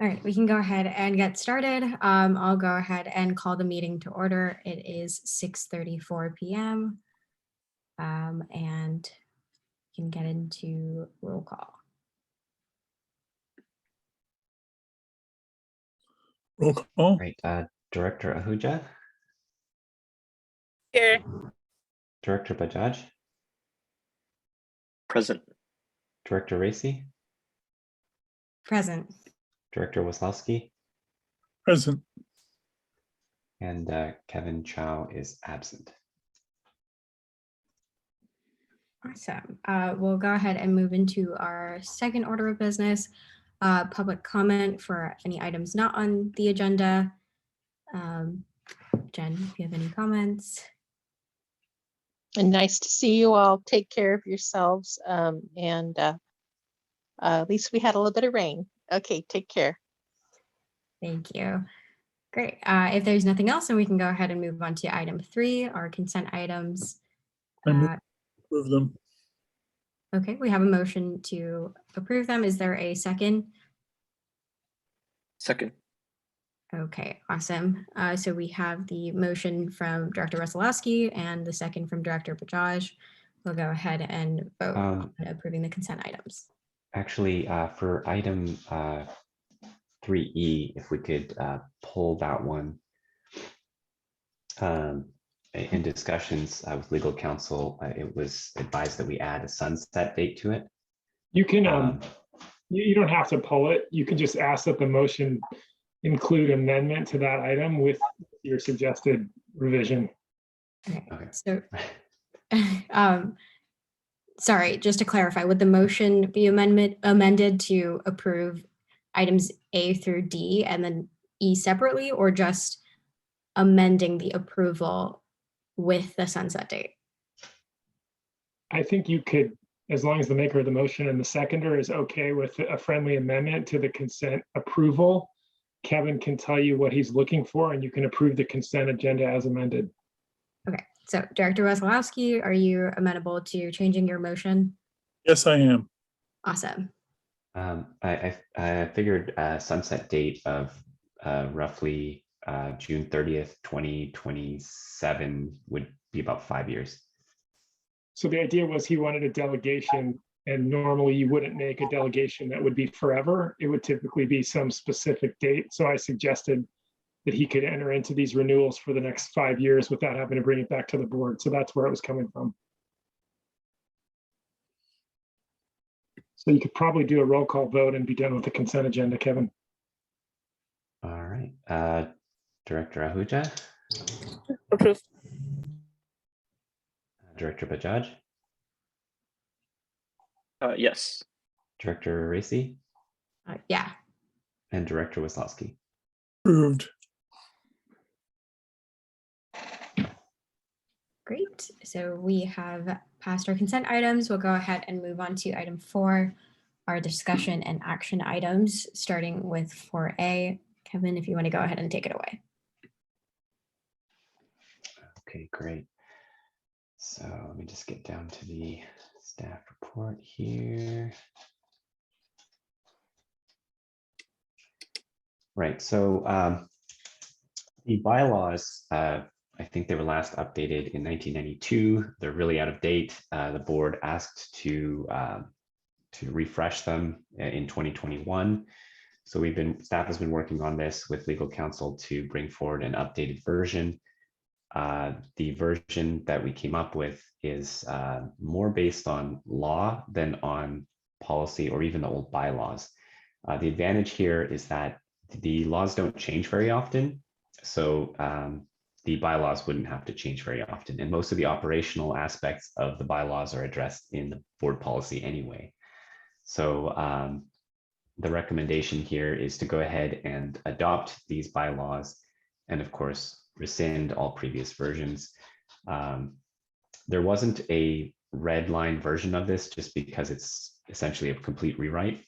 All right, we can go ahead and get started. I'll go ahead and call the meeting to order. It is 6:34 p.m. And we can get into roll call. Roll call. Right, Director Ahuja, Here. Director Bajaj, Present. Director Racy, Present. Director Waslowski, Present. and Kevin Chow is absent. Awesome. We'll go ahead and move into our second order of business, public comment for any items not on the agenda. Jen, if you have any comments. And nice to see you all. Take care of yourselves. At least we had a little bit of rain. Okay, take care. Thank you. Great. If there's nothing else, then we can go ahead and move on to item 3, our consent items. I move to approve them. Okay, we have a motion to approve them. Is there a second? Second. Okay, awesome. So we have the motion from Director Resolution and the second from Director Bajaj. We'll go ahead and vote on approving the consent items. Actually, for item 3E, if we could pull that one. In discussions with legal counsel, it was advised that we add a sunset date to it. You can, you don't have to pull it. You can just ask that the motion include amendment to that item with your suggested revision. Okay. So, sorry, just to clarify, would the motion be amended to approve items A through D and then E separately, or just amending the approval with the sunset date? I think you could, as long as the maker of the motion and the seconder is okay with a friendly amendment to the consent approval, Kevin can tell you what he's looking for and you can approve the consent agenda as amended. Okay, so Director Wesolowski, are you amenable to changing your motion? Yes, I am. Awesome. I figured sunset date of roughly June 30th, 2027 would be about 5 years. So the idea was he wanted a delegation, and normally you wouldn't make a delegation that would be forever. It would typically be some specific date. So I suggested that he could enter into these renewals for the next 5 years without having to bring it back to the board. So that's where it was coming from. So you could probably do a roll call vote and be done with the consent agenda, Kevin. All right, Director Ahuja, Approved. Director Bajaj, Yes. Director Racy, Yeah. and Director Waslowski. Approved. Great. So we have passed our consent items. We'll go ahead and move on to item 4, our discussion and action items, starting with 4A. Kevin, if you want to go ahead and take it away. Okay, great. So let me just get down to the staff report here. Right, so the bylaws, I think they were last updated in 1992. They're really out of date. The board asked to refresh them in 2021. So staff has been working on this with legal counsel to bring forward an updated version. The version that we came up with is more based on law than on policy or even the old bylaws. The advantage here is that the laws don't change very often. So the bylaws wouldn't have to change very often. And most of the operational aspects of the bylaws are addressed in the board policy anyway. So the recommendation here is to go ahead and adopt these bylaws and of course, rescind all previous versions. There wasn't a red line version of this just because it's essentially a complete rewrite.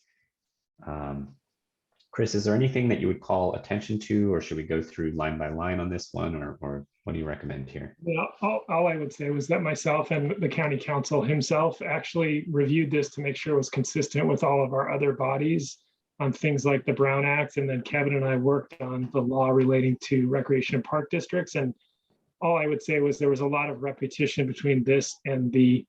Chris, is there anything that you would call attention to, or should we go through line by line on this one, or what do you recommend here? Yeah, all I would say was that myself and the county council himself actually reviewed this to make sure it was consistent with all of our other bodies. on things like the Brown Act, and then Kevin and I worked on the law relating to recreation and park districts. And all I would say was there was a lot of repetition between this and the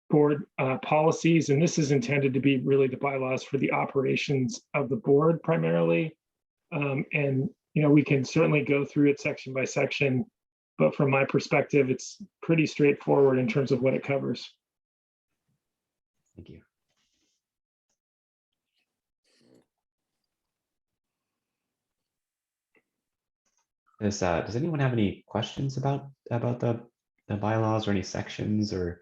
board policies, and this is intended to be really the bylaws for the operations of the board primarily. And we can certainly go through it section by section, but from my perspective, it's pretty straightforward in terms of what it covers. Thank you. Does anyone have any questions about the bylaws or any sections or?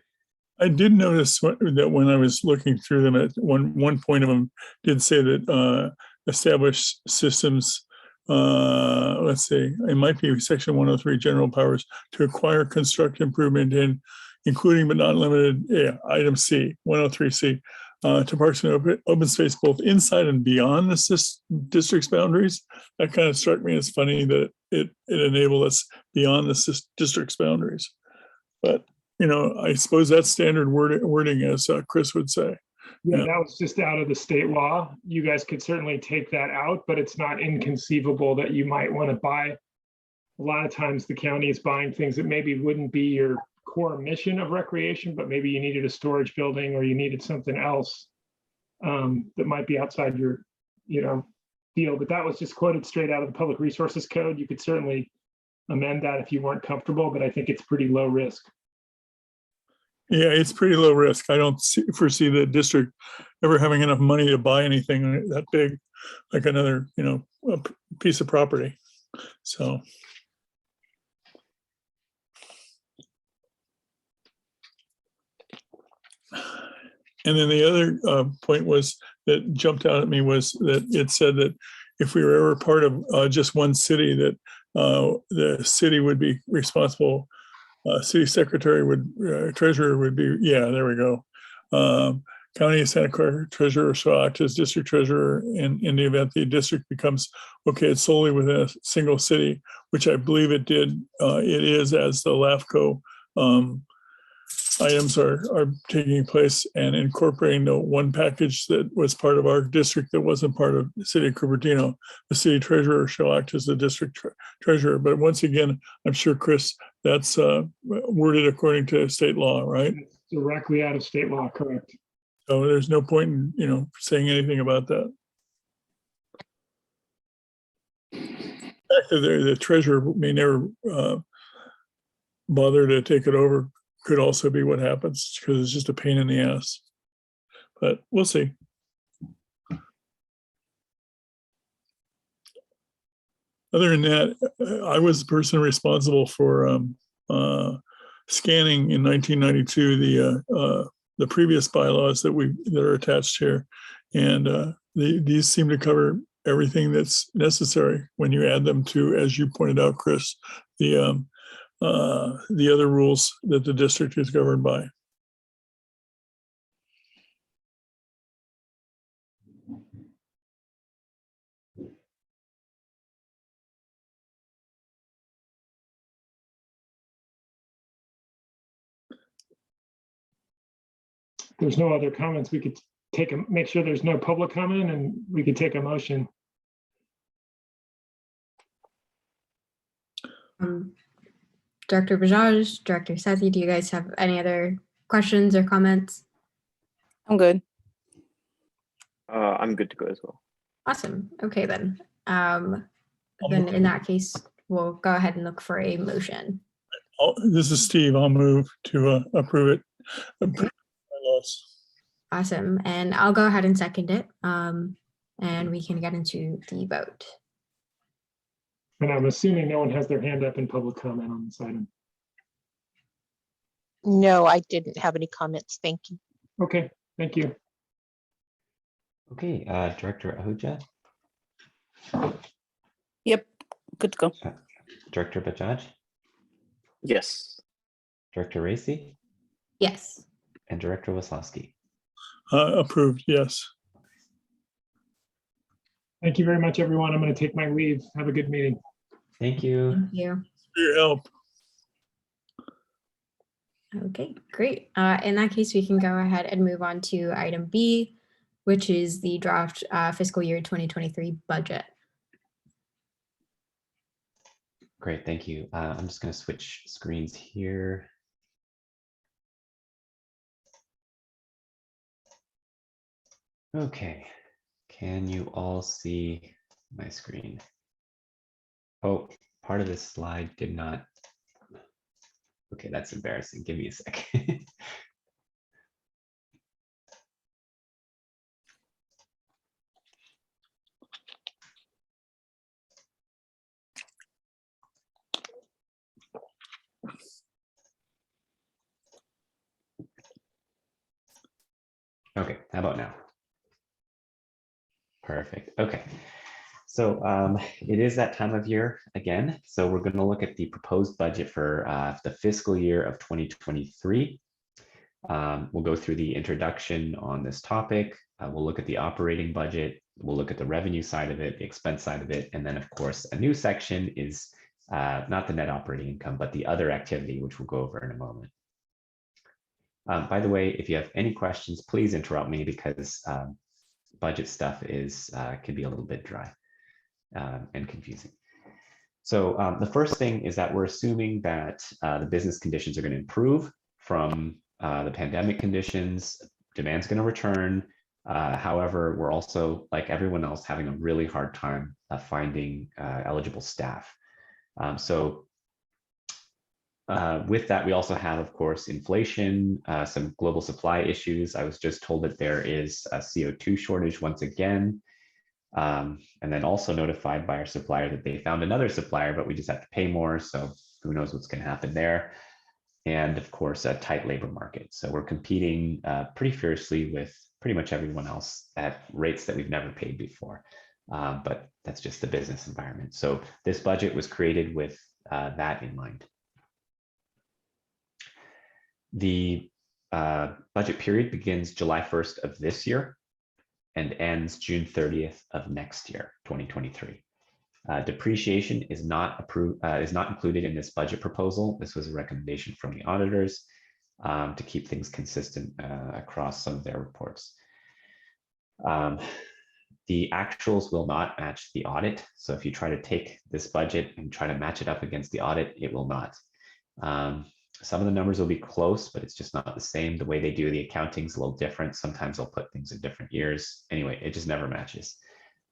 I did notice that when I was looking through them, at one point of them did say that established systems, let's see, it might be section 103, general powers to acquire, construct, improvement in, including but not limited, item C, 103C, to parks and open space both inside and beyond the district's boundaries. That kind of struck me as funny that it enabled us beyond the district's boundaries. But I suppose that's standard wording, as Chris would say. Yeah, Yeah. that was just out of the state law. You guys could certainly take that out, but it's not inconceivable that you might want to buy. A lot of times the county is buying things that maybe wouldn't be your core mission of recreation, but maybe you needed a storage building or you needed something else that might be outside your, deal. But that was just quoted straight out of the Public Resources Code. You could certainly amend that if you weren't comfortable, but I think it's pretty low risk. Yeah, it's pretty low risk. I don't foresee the district ever having enough money to buy anything that big, like another, a piece of property. So. And then the other point was that jumped out at me was that it said that if we were ever part of just one city, that the city would be responsible. City secretary would, treasurer would be, yeah, there we go. County of Santa Clara treasurer shall act as district treasurer in the event the district becomes located solely within a single city, which I believe it did. It is, as the LAFCO items are taking place and incorporating the one package that was part of our district that wasn't part of the city of Cupertino. The city treasurer shall act as the district treasurer. But once again, I'm sure, Chris, that's worded according to state law, right? It's directly out of state law, correct? So there's no point in, saying anything about that. Actually, the treasurer may never bother to take it over. Could also be what happens because it's just a pain in the ass. But we'll see. Other than that, I was the person responsible for scanning in 1992 the previous bylaws that are attached here, and these seem to cover everything that's necessary when you add them to, as you pointed out, Chris, the other rules that the district is governed by. There's no other comments. We could make sure there's no public comment and we could take a motion. Director Bajaj, Director Sethi, do you guys have any other questions or comments? I'm good. I'm good to go as well. Awesome. Okay, then. Then in that case, we'll go ahead and look for a motion. This is Steve. I'll move to approve it. Bylaws. Awesome. And I'll go ahead and second it. And we can get into the vote. And I'm assuming no one has their hand up in public comment on this item. No, I didn't have any comments. Thank you. Okay, thank you. Okay, Director Ahuja, Yep, good to go. Director Bajaj, Yes. Director Racy, Yes. and Director Waslowski. Approved, yes. Thank you very much, everyone. I'm going to take my leave. Have a good meeting. Thank you. Thank you. For your help. Okay, great. In that case, we can go ahead and move on to item B, which is the draft fiscal year 2023 budget. Great, thank you. I'm just going to switch screens here. Okay, can you all see my screen? Oh, part of this slide did not. Okay, that's embarrassing. Give me a sec. Okay, how about now? Perfect. Okay. So it is that time of year again. So we're going to look at the proposed budget for the fiscal year of 2023. We'll go through the introduction on this topic. We'll look at the operating budget. We'll look at the revenue side of it, the expense side of it. And then, of course, a new section is not the net operating income, but the other activity, which we'll go over in a moment. By the way, if you have any questions, please interrupt me because budget stuff can be a little bit dry and confusing. So the first thing is that we're assuming that the business conditions are going to improve from the pandemic conditions. Demand's going to return. However, we're also, like everyone else, having a really hard time finding eligible staff. With that, we also have, of course, inflation, some global supply issues. I was just told that there is a CO2 shortage once again, and then also notified by our supplier that they found another supplier, but we just have to pay more. So who knows what's going to happen there. And of course, a tight labor market. So we're competing pretty fiercely with pretty much everyone else at rates that we've never paid before. But that's just the business environment. So this budget was created with that in mind. The budget period begins July 1st of this year and ends June 30th of next year, 2023. Depreciation is not included in this budget proposal. This was a recommendation from the auditors to keep things consistent across some of their reports. The actuals will not match the audit. So if you try to take this budget and try to match it up against the audit, it will not. Some of the numbers will be close, but it's just not the same. The way they do the accounting is a little different. Sometimes they'll put things in different years. Anyway, it just never matches.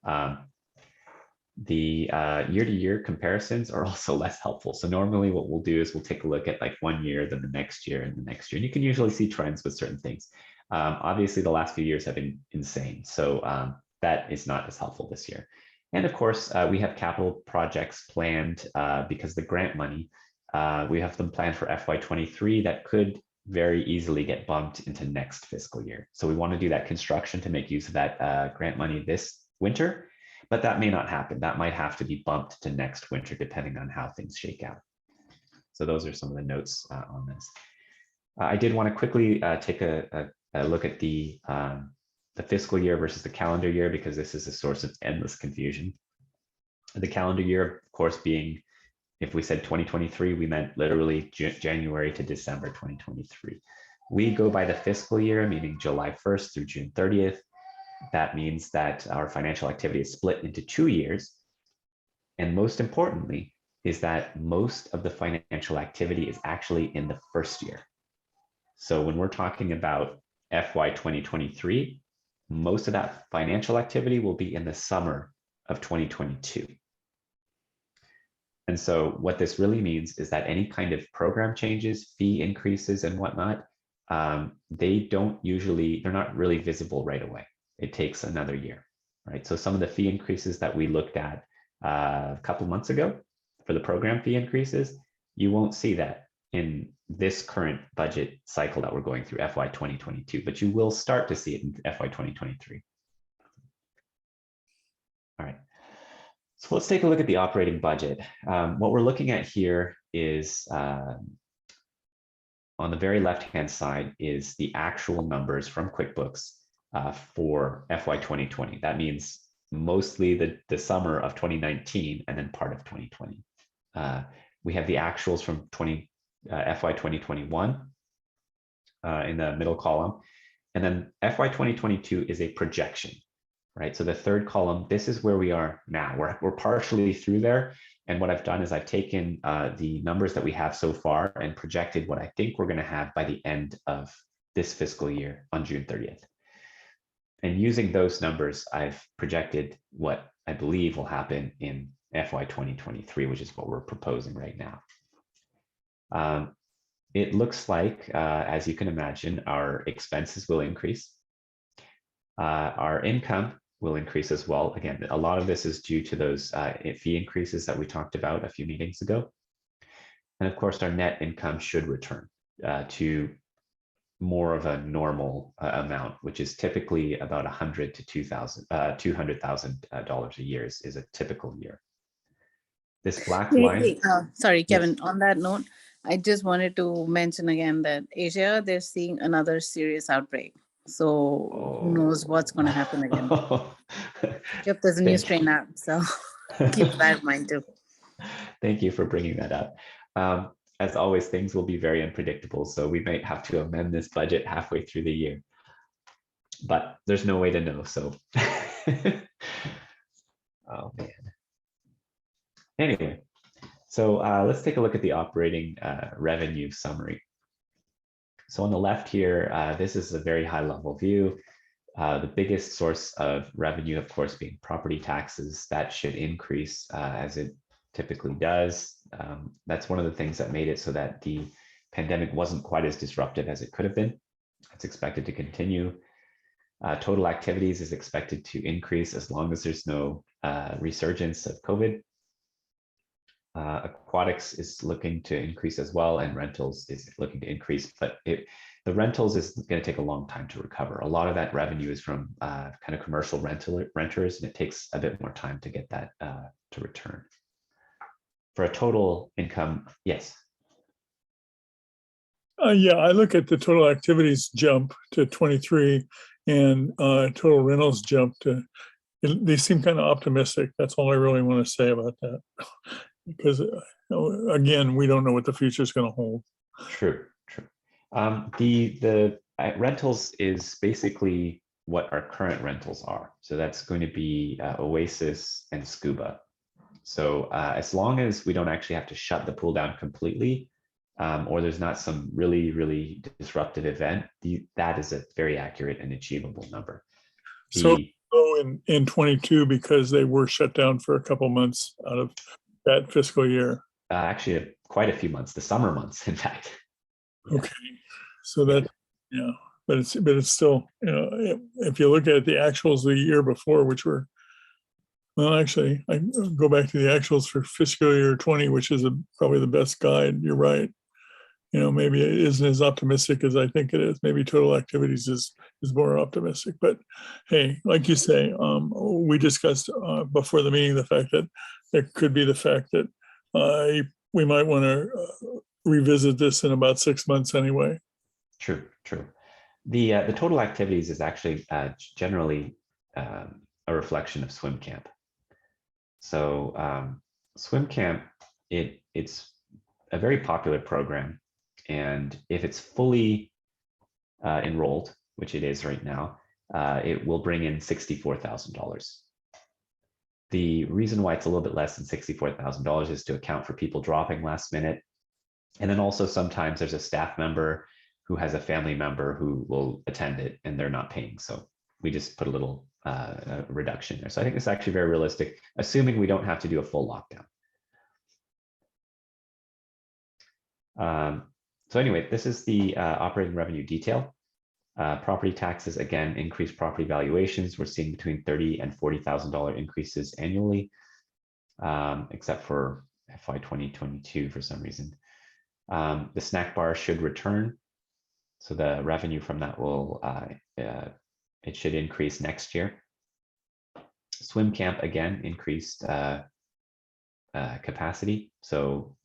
The year-to-year comparisons are also less helpful. So normally what we'll do is we'll take a look at like 1 year, then the next year and the next year. And you can usually see trends with certain things. Obviously, the last few years have been insane. So that is not as helpful this year. And of course, we have capital projects planned because the grant money, we have them planned for FY23 that could very easily get bumped into next fiscal year. So we want to do that construction to make use of that grant money this winter, but that may not happen. That might have to be bumped to next winter, depending on how things shake out. So those are some of the notes on this. I did want to quickly take a look at the fiscal year versus the calendar year, because this is a source of endless confusion. The calendar year, of course, being, if we said 2023, we meant literally January to December 2023. We go by the fiscal year, meaning July 1st through June 30th. That means that our financial activity is split into 2 years. And most importantly, is that most of the financial activity is actually in the first year. So when we're talking about FY 2023, most of that financial activity will be in the summer of 2022. And so what this really means is that any kind of program changes, fee increases and whatnot, they're not really visible right away. It takes another year, right? So some of the fee increases that we looked at a couple months ago for the program fee increases, you won't see that in this current budget cycle that we're going through, FY 2022, but you will start to see it in FY 2023. All right. So let's take a look at the operating budget. What we're looking at here is on the very left-hand side is the actual numbers from QuickBooks for FY 2020. That means mostly the summer of 2019 and then part of 2020. We have the actuals from FY 2021 in the middle column. And then FY 2022 is a projection, right? So the third column, this is where we are now. We're partially through there. And what I've done is I've taken the numbers that we have so far and projected what I think we're going to have by the end of this fiscal year on June 30th. And using those numbers, I've projected what I believe will happen in FY 2023, which is what we're proposing right now. It looks like, as you can imagine, our expenses will increase. Our income will increase as well. Again, a lot of this is due to those fee increases that we talked about a few meetings ago. And of course, our net income should return to more of a normal amount, which is typically about $100,000 to $200,000 a year is a typical year. This black line. Sorry, Kevin, Yes. on that note, I just wanted to mention again that Asia, they're seeing another serious outbreak. So who knows what's going to happen again. Yep, there's a new strain out. So keep that in mind too. Thank you for bringing that up. As always, things will be very unpredictable, so we might have to amend this budget halfway through the year. But there's no way to know, so. Oh, man. Anyway, so let's take a look at the operating revenue summary. So on the left here, this is a very high level view. The biggest source of revenue, of course, being property taxes. That should increase as it typically does. That's one of the things that made it so that the pandemic wasn't quite as disruptive as it could have been. It's expected to continue. Total activities is expected to increase as long as there's no resurgence of COVID. Aquatics is looking to increase as well, and rentals is looking to increase, but the rentals is going to take a long time to recover. A lot of that revenue is from kind of commercial renters, and it takes a bit more time to get that to return. For a total income, yes. Yeah, I look at the total activities jump to 23 and total rentals jump to, they seem kind of optimistic. That's all I really want to say about that. Because again, we don't know what the future is going to hold. True, true. The rentals is basically what our current rentals are. So that's going to be Oasis and Scuba. So as long as we don't actually have to shut the pool down completely, or there's not some really, really disruptive event, that is a very accurate and achievable number. So in 22, because they were shut down for a couple months out of that fiscal year. Actually, quite a few months, the summer months, in fact. Okay, so that, yeah, but it's still, you know, if you look at the actuals the year before, which were, well, actually, I go back to the actuals for fiscal year 20, which is probably the best guide. You're right. You know, maybe it isn't as optimistic as I think it is. Maybe total activities is more optimistic. But hey, like you say, we discussed before the meeting the fact that there could be the fact that we might want to revisit this in about 6 months anyway. True, true. The total activities is actually generally a reflection of swim camp. So swim camp, it's a very popular program. And if it's fully enrolled, which it is right now, it will bring in $64,000. The reason why it's a little bit less than $64,000 is to account for people dropping last minute. And then also sometimes there's a staff member who has a family member who will attend it and they're not paying. So we just put a little reduction there. So I think it's actually very realistic, assuming we don't have to do a full lockdown. So anyway, this is the operating revenue detail. Property taxes, again, increased property valuations. We're seeing between $30,000 and $40,000 increases annually, except for FY 2022 for some reason. The snack bar should return. So the revenue from that will, it should increase next year. Swim camp, again, increased capacity. So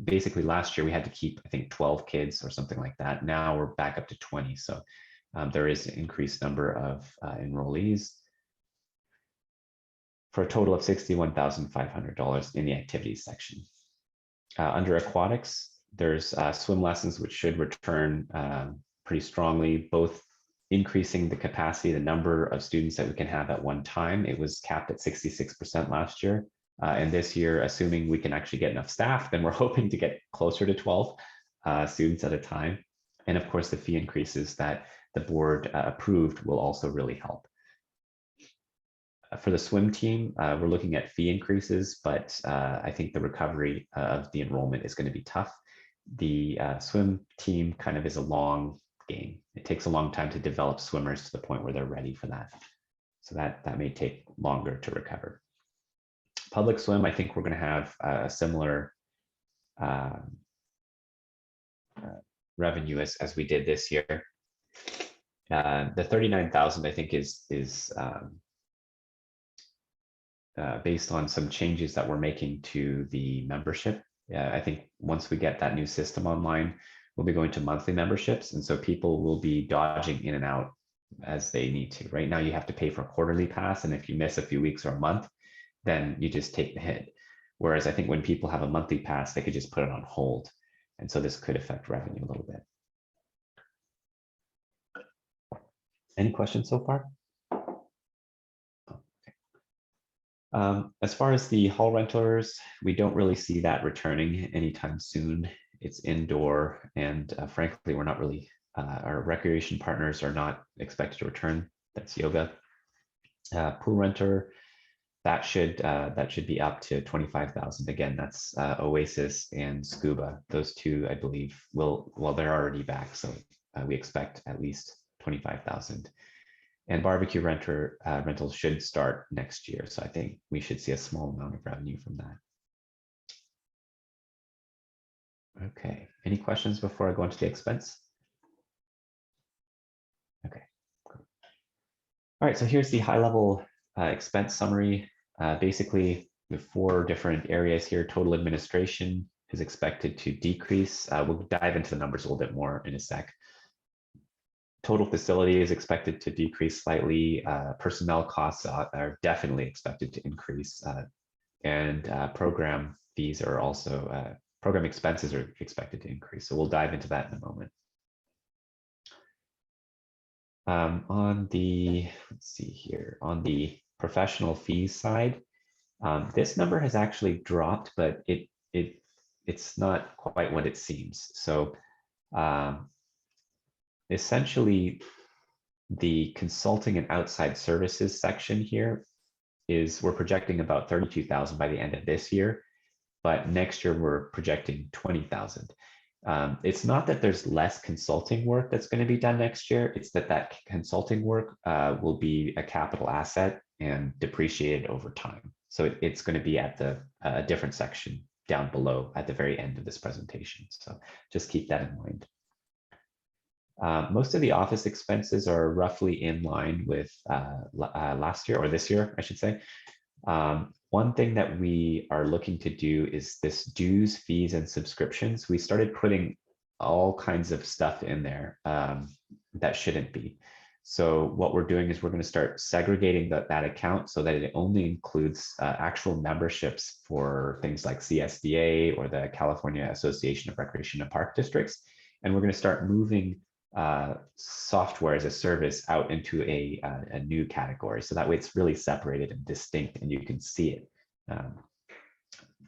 basically last year we had to keep, I think, 12 kids or something like that. Now we're back up to 20. So there is an increased number of enrollees for a total of $61,500 in the activities section. Under aquatics, there's swim lessons, which should return pretty strongly. Both increasing the capacity, the number of students that we can have at one time. It was capped at 66% last year. And this year, assuming we can actually get enough staff, then we're hoping to get closer to 12 students at a time. And of course, the fee increases that the board approved will also really help. For the swim team, we're looking at fee increases, but I think the recovery of the enrollment is going to be tough. The swim team kind of is a long game. It takes a long time to develop swimmers to the point where they're ready for that. So that may take longer to recover. Public swim, I think we're going to have a similar revenue as we did this year. The 39,000, I think, is based on some changes that we're making to the membership. I think once we get that new system online, we'll be going to monthly memberships. And so people will be dodging in and out as they need to. Right now, you have to pay for a quarterly pass. And if you miss a few weeks or a month, then you just take the hit. Whereas I think when people have a monthly pass, they could just put it on hold. And so this could affect revenue a little bit. Any questions so far? As far as the hall renters, we don't really see that returning anytime soon. It's indoor, and frankly, we're not really, our recreation partners are not expected to return. That's yoga. Pool renter, that should be up to 25,000. Again, that's Oasis and Scuba. Those two, I believe, well, they're already back, so we expect at least 25,000. And barbecue rentals should start next year. So I think we should see a small amount of revenue from that. Okay, any questions before I go into the expense? Okay, cool. All right, so here's the high level expense summary. Basically, the 4 different areas here. Total administration is expected to decrease. We'll dive into the numbers a little bit more in a sec. Total facility is expected to decrease slightly. Personnel costs are definitely expected to increase. And program fees are also, program expenses are expected to increase. So we'll dive into that in a moment. On the, let's see here, on the professional fees side, this number has actually dropped, but it's not quite what it seems. So essentially, the consulting and outside services section here is we're projecting about 32,000 by the end of this year, but next year we're projecting 20,000. It's not that there's less consulting work that's going to be done next year. It's that consulting work will be a capital asset and depreciated over time. So it's going to be at a different section down below at the very end of this presentation. So just keep that in mind. Most of the office expenses are roughly in line with last year, or this year, I should say. One thing that we are looking to do is this dues, fees, and subscriptions. We started putting all kinds of stuff in there that shouldn't be. So what we're doing is we're going to start segregating that account so that it only includes actual memberships for things like CSDA or the California Association of Recreation and Park Districts. And we're going to start moving software as a service out into a new category. So that way it's really separated and distinct and you can see it. And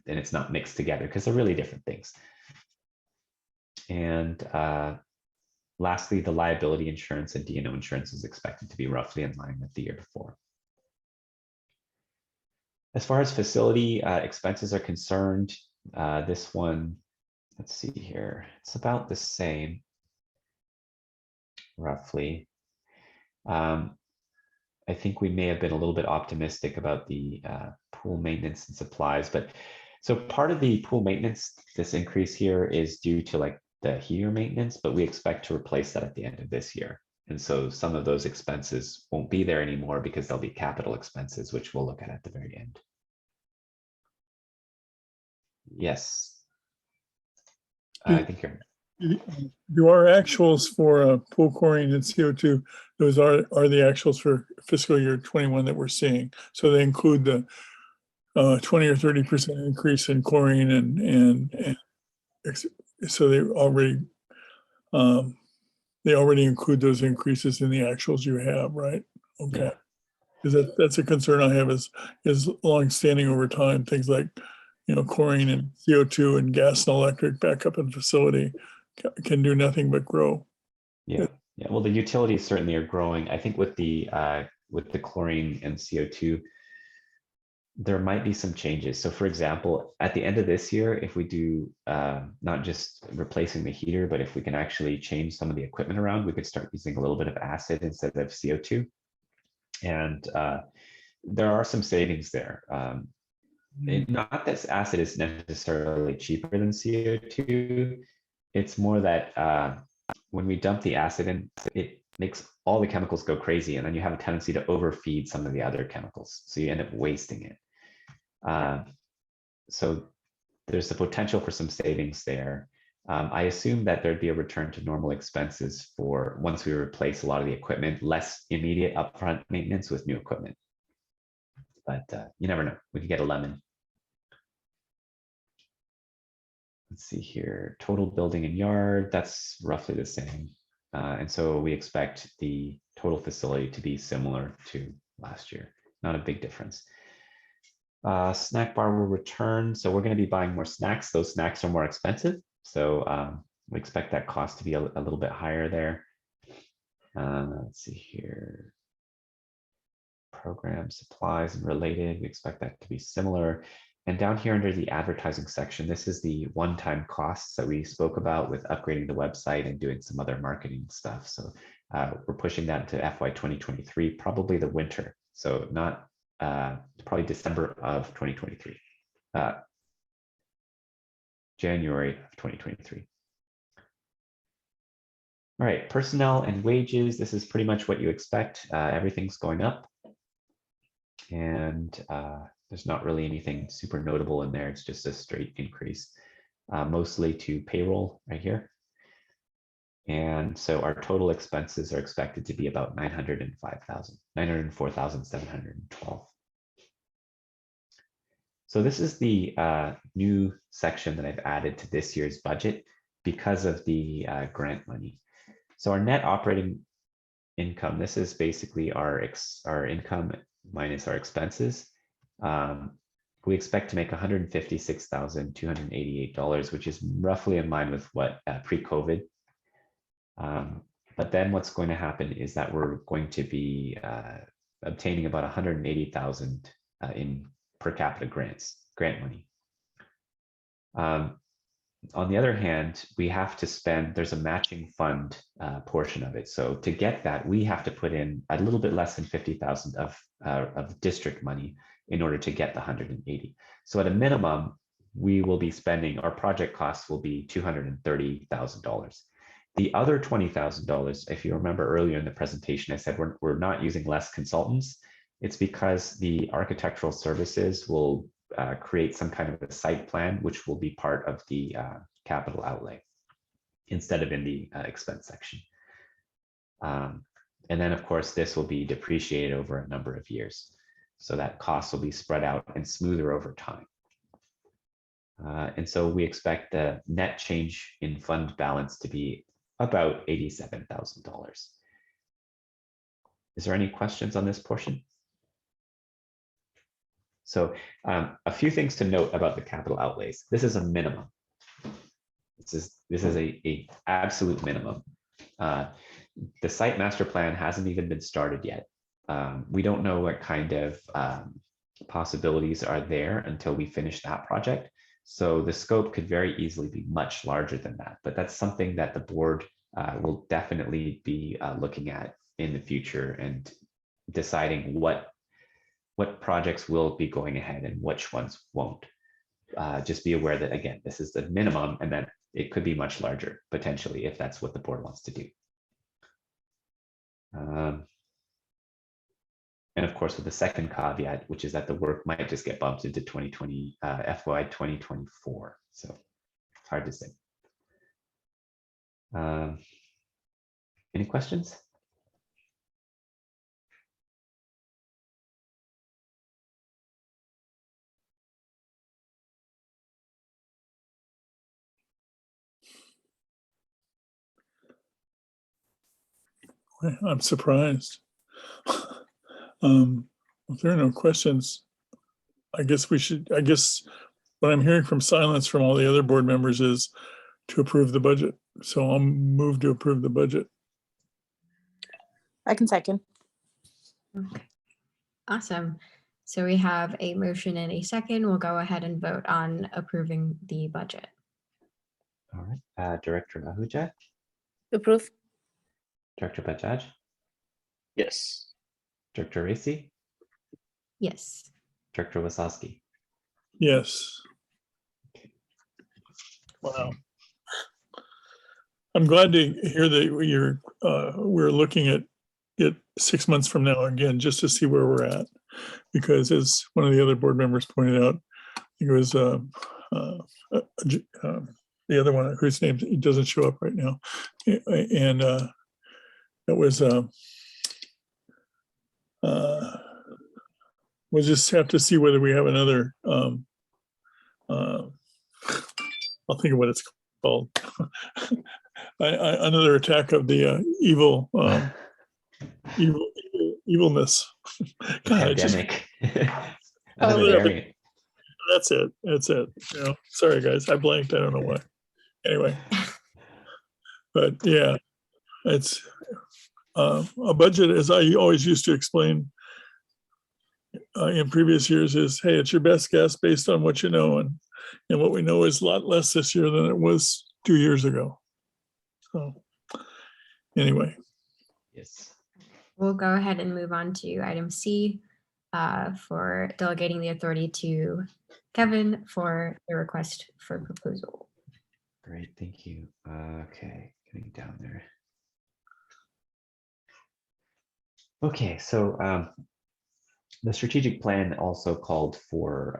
it's not mixed together because they're really different things. And lastly, the liability insurance and D&O insurance is expected to be roughly in line with the year before. As far as facility expenses are concerned, this one, let's see here, it's about the same. Roughly. I think we may have been a little bit optimistic about the pool maintenance and supplies, but so part of the pool maintenance, this increase here is due to like the heater maintenance, but we expect to replace that at the end of this year. And so some of those expenses won't be there anymore because they'll be capital expenses, which we'll look at the very end. Yes. I think you're. Do our actuals for pool chlorine and CO2, those are the actuals for fiscal year 21 that we're seeing. So they include the 20 or 30% increase in chlorine and so they're already they already include those increases in the actuals you have, right? Okay. Yeah. Because that's a concern I have is longstanding over time, things like, chlorine and CO2 and gas and electric backup in facility can do nothing but grow. Yeah. Yeah. Well, the utilities certainly are growing. I think with the chlorine and CO2, there might be some changes. So for example, at the end of this year, if we do not just replacing the heater, but if we can actually change some of the equipment around, we could start using a little bit of acid instead of CO2. And there are some savings there. Not that acid is necessarily cheaper than CO2. It's more that when we dump the acid in, it makes all the chemicals go crazy, and then you have a tendency to overfeed some of the other chemicals. So you end up wasting it. So there's the potential for some savings there. I assume that there'd be a return to normal expenses for once we replace a lot of the equipment, less immediate upfront maintenance with new equipment. But you never know, we could get a lemon. Let's see here, total building and yard, that's roughly the same. And so we expect the total facility to be similar to last year, not a big difference. Snack bar will return. So we're going to be buying more snacks. Those snacks are more expensive. So we expect that cost to be a little bit higher there. Let's see here. Program supplies and related, we expect that to be similar. And down here under the advertising section, this is the one-time costs that we spoke about with upgrading the website and doing some other marketing stuff. So we're pushing that to FY 2023, probably the winter. So not probably December of 2023, January of 2023. All right, personnel and wages. This is pretty much what you expect. Everything's going up. And there's not really anything super notable in there. It's just a straight increase, mostly to payroll right here. And so our total expenses are expected to be about 904,712. So this is the new section that I've added to this year's budget because of the grant money. So our net operating income, this is basically our income minus our expenses. We expect to make $156,288, which is roughly in line with what pre-COVID. But then what's going to happen is that we're going to be obtaining about 180,000 in per capita grant money. On the other hand, we have to spend, there's a matching fund portion of it. So to get that, we have to put in a little bit less than 50,000 of district money in order to get the 180. So at a minimum, we will be spending, our project costs will be $230,000. The other $20,000, if you remember earlier in the presentation, I said we're not using less consultants. It's because the architectural services will create some kind of a site plan, which will be part of the capital outlay instead of in the expense section. And then, of course, this will be depreciated over a number of years. So that cost will be spread out and smoother over time. And so we expect the net change in fund balance to be about $87,000. Is there any questions on this portion? So a few things to note about the capital outlays. This is a minimum. This is a absolute minimum. The site master plan hasn't even been started yet. We don't know what kind of possibilities are there until we finish that project. So the scope could very easily be much larger than that, but that's something that the board will definitely be looking at in the future and deciding what projects will be going ahead and which ones won't. Just be aware that, again, this is the minimum and that it could be much larger potentially if that's what the board wants to do. And of course, with the second caveat, which is that the work might just get bumped into 2020, FY 2024. So it's hard to say. Any questions? I'm surprised. If there are no questions, I guess what I'm hearing from silence from all the other board members is to approve the budget. So I'll move to approve the budget. I can second. Okay. Awesome. So we have a motion and a second. We'll go ahead and vote on approving the budget. All right, Director Ahuja, Approve. Director Bajaj, Yes. Director Racy, Yes. Director Wasowski. Yes. Wow. I'm glad to hear that we're looking at it 6 months from now again, just to see where we're at. Because as one of the other board members pointed out, I think it was the other one whose name doesn't show up right now. And that was, we'll just have to see whether we have another, I'll think of what it's called. Another attack of the evilness. God, Pandemic. Oh, Another yeah. variant. That's it. You know, sorry guys, I blanked. I don't know why. Anyway, but yeah, it's a budget, as I always used to explain in previous years, is hey, it's your best guess based on what you know, and what we know is a lot less this year than it was 2 years ago. So anyway. Yes. We'll go ahead and move on to item C for delegating the authority to Kevin for the request for proposal. Great, thank you. Okay, getting down there. Okay, so the strategic plan also called for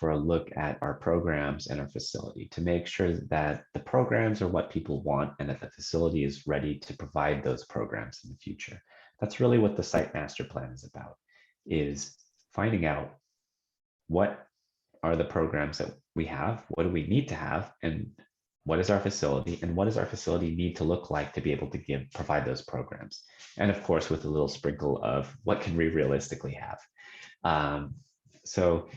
a look at our programs and our facility to make sure that the programs are what people want and that the facility is ready to provide those programs in the future. That's really what the site master plan is about, is finding out what are the programs that we have, what do we need to have, and what is our facility, and what does our facility need to look like to be able to provide those programs. And of course, with a little sprinkle of what can we realistically have. So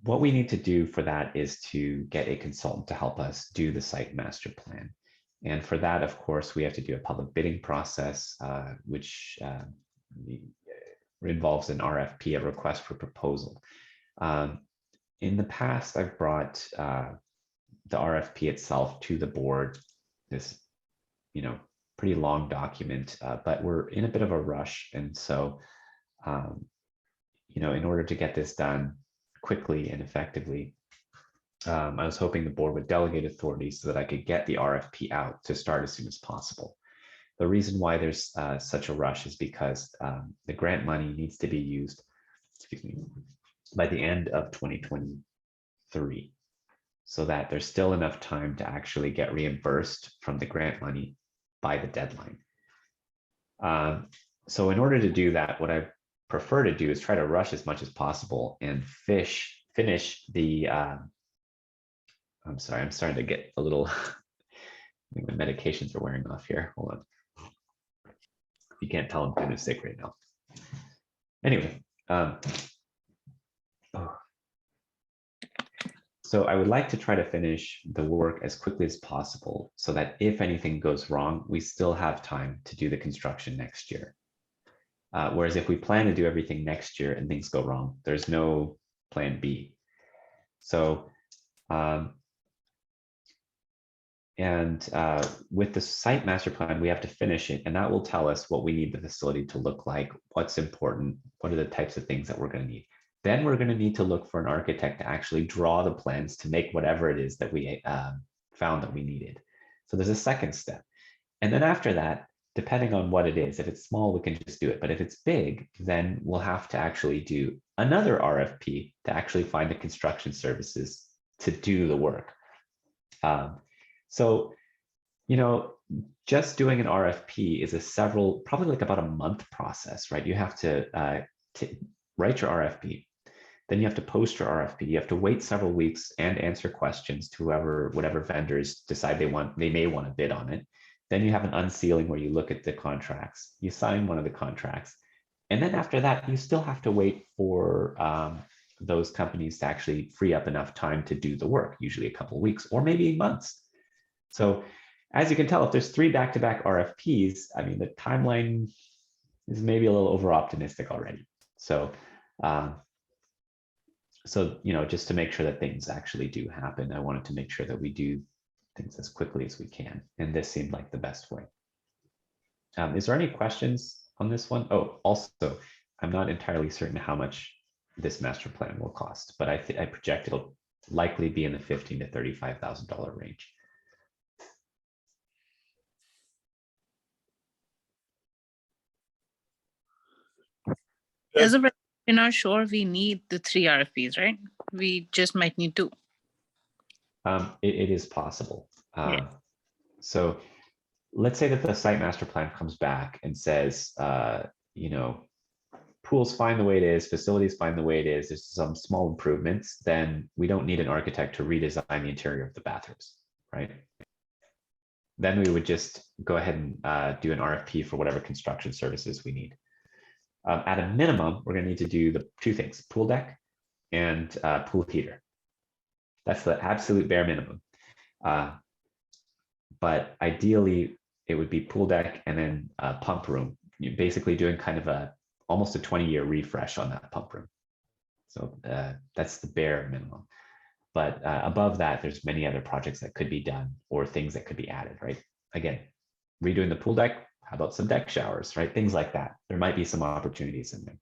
what we need to do for that is to get a consultant to help us do the site master plan. And for that, of course, we have to do a public bidding process, which involves an RFP, a request for proposal. In the past, I've brought the RFP itself to the board, this, pretty long document, but we're in a bit of a rush. And so, in order to get this done quickly and effectively, I was hoping the board would delegate authority so that I could get the RFP out to start as soon as possible. The reason why there's such a rush is because the grant money needs to be used, by the end of 2023, so that there's still enough time to actually get reimbursed from the grant money by the deadline. So in order to do that, what I prefer to do is try to rush as much as possible and finish the, I'm sorry, I'm starting to get a little, I think my medications are wearing off here. Hold on. You can't tell I'm kind of sick right now. Anyway, so I would like to try to finish the work as quickly as possible so that if anything goes wrong, we still have time to do the construction next year. Whereas if we plan to do everything next year and things go wrong, there's no plan B. So, with the site master plan, we have to finish it, and that will tell us what we need the facility to look like, what's important, what are the types of things that we're going to need. Then we're going to need to look for an architect to actually draw the plans to make whatever it is that we found that we needed. So there's a second step. And then after that, depending on what it is, if it's small, we can just do it. But if it's big, then we'll have to actually do another RFP to actually find the construction services to do the work. So, just doing an RFP is probably like about a month process, right? You have to write your RFP. Then you have to post your RFP. You have to wait several weeks and answer questions to whatever vendors decide they may want to bid on it. Then you have an unsealing where you look at the contracts, you sign one of the contracts. And then after that, you still have to wait for those companies to actually free up enough time to do the work, usually a couple of weeks or maybe months. So as you can tell, if there's 3 back-to-back RFPs, I mean, the timeline is maybe a little over-optimistic already. So, just to make sure that things actually do happen, I wanted to make sure that we do things as quickly as we can. And this seemed like the best way. Is there any questions on this one? Oh, also, I'm not entirely certain how much this master plan will cost, but I project it'll likely be in the $15,000 to $35,000 range. As of right, we're not sure we need the 3 RFPs, right? We just might need 2. It is possible. Yeah. So let's say that the site master plan comes back and says, pool's fine the way it is, facilities fine the way it is, there's some small improvements, then we don't need an architect to redesign the interior of the bathrooms, right? Then we would just go ahead and do an RFP for whatever construction services we need. At a minimum, we're going to need to do the 2 things, pool deck and pool heater. That's the absolute bare minimum. But ideally, it would be pool deck and then pump room. You're basically doing kind of almost a 20-year refresh on that pump room. So that's the bare minimum. But above that, there's many other projects that could be done or things that could be added, right? Again, redoing the pool deck, how about some deck showers, right? Things like that. There might be some opportunities in there.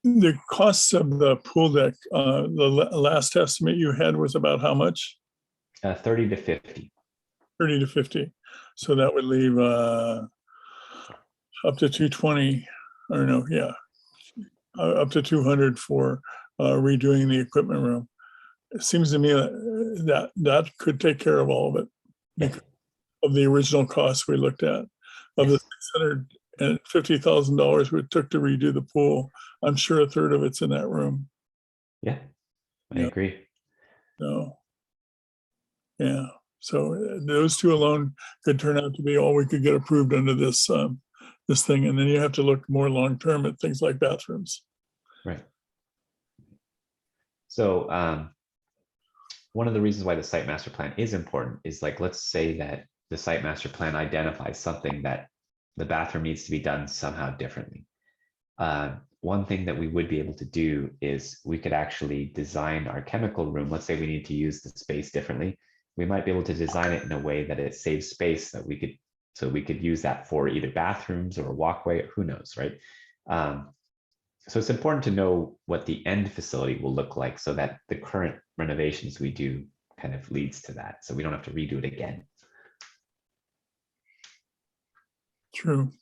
The costs of the pool deck, the last estimate you had was about how much? 30 to 50. 30 to 50. So that would leave up to 220, or no, yeah, up to 200 for redoing the equipment room. It seems to me that could take care of all of it because of the original costs we looked at. Of the $650,000 we took to redo the pool, I'm sure a third of it's in that room. Yeah, I agree. So, yeah. So those 2 alone could turn out to be all we could get approved under this this thing, and then you have to look more long term at things like bathrooms. Right. So one of the reasons why the site master plan is important is, like, let's say that the site master plan identifies something that the bathroom needs to be done somehow differently. One thing that we would be able to do is we could actually design our chemical room. Let's say we need to use the space differently. We might be able to design it in a way that it saves space that we could use that for either bathrooms or a walkway, who knows, right? So it's important to know what the end facility will look like so that the current renovations we do kind of leads to that. So we don't have to redo it again. True.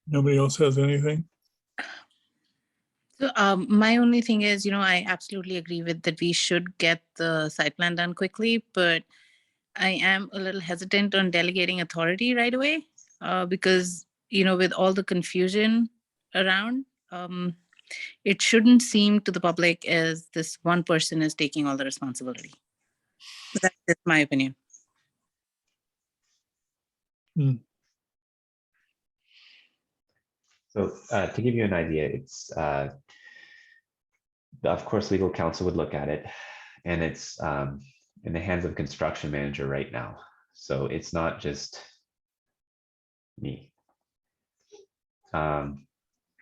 Nobody else has anything? So my only thing is, I absolutely agree with that we should get the site plan done quickly, but I am a little hesitant on delegating authority right away because, with all the confusion around, it shouldn't seem to the public as this one person is taking all the responsibility. That's just my opinion. So to give you an idea, it's, of course, legal counsel would look at it, and it's in the hands of a construction manager right now. So it's not just me. But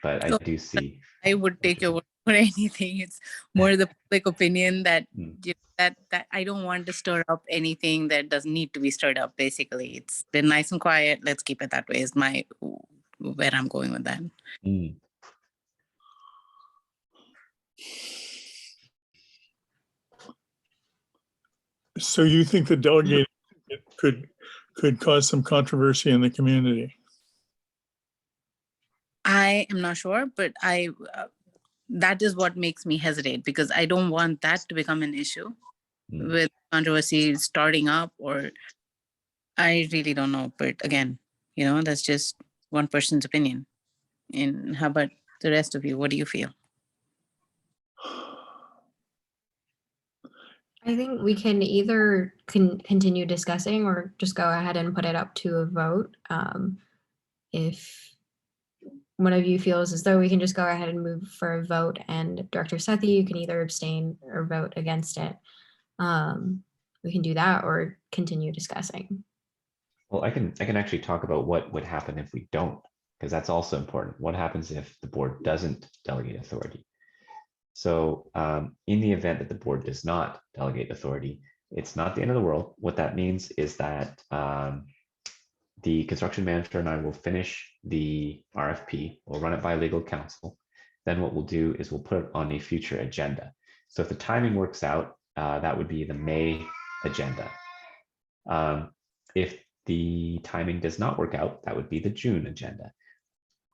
I do see. I would take your word for anything. It's more the public opinion that that I don't want to stir up anything that doesn't need to be stirred up. Basically, it's been nice and quiet. Let's keep it that way. Is where I'm going with that. So you think the delegate could cause some controversy in the community? I am not sure, but that is what makes me hesitate, because I don't want that to become an issue with controversy starting up, or I really don't know. But again, that's just one person's opinion. And how about the rest of you? What do you feel? I think we can either continue discussing or just go ahead and put it up to a vote. If one of you feels as though we can just go ahead and move for a vote, and Director Sethi, you can either abstain or vote against it. We can do that or continue discussing. Well, I can actually talk about what would happen if we don't, because that's also important. What happens if the board doesn't delegate authority? So in the event that the board does not delegate authority, it's not the end of the world. What that means is that the construction manager and I will finish the RFP. We'll run it by legal counsel. Then what we'll do is we'll put it on a future agenda. So if the timing works out, that would be the May agenda. If the timing does not work out, that would be the June agenda.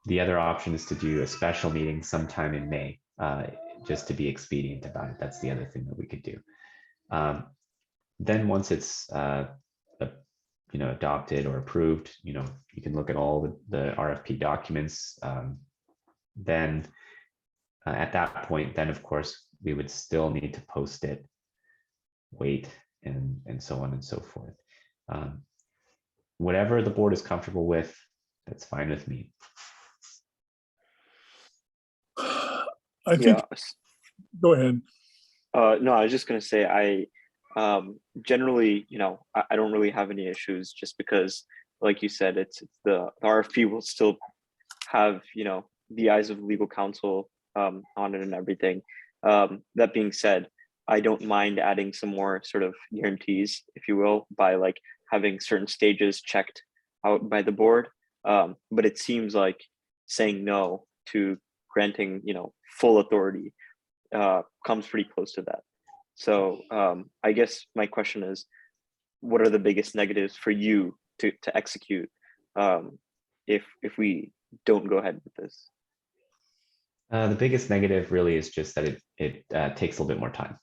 The other option is to do a special meeting sometime in May, just to be expedient about it. That's the other thing that we could do. Then once it's adopted or approved, you can look at all the RFP documents. Then at that point, then of course we would still need to post it, wait, and so on and so forth. Whatever the board is comfortable with, that's fine with me. I think, go ahead. No, I was just going to say, I generally, I don't really have any issues, just because, like you said, it's the RFP will still have, the eyes of legal counsel on it and everything. That being said, I don't mind adding some more sort of guarantees, if you will, by like having certain stages checked out by the board. But it seems like saying no to granting, full authority comes pretty close to that. So I guess my question is, what are the biggest negatives for you to execute if we don't go ahead with this? The biggest negative really is just that it takes a little bit more time.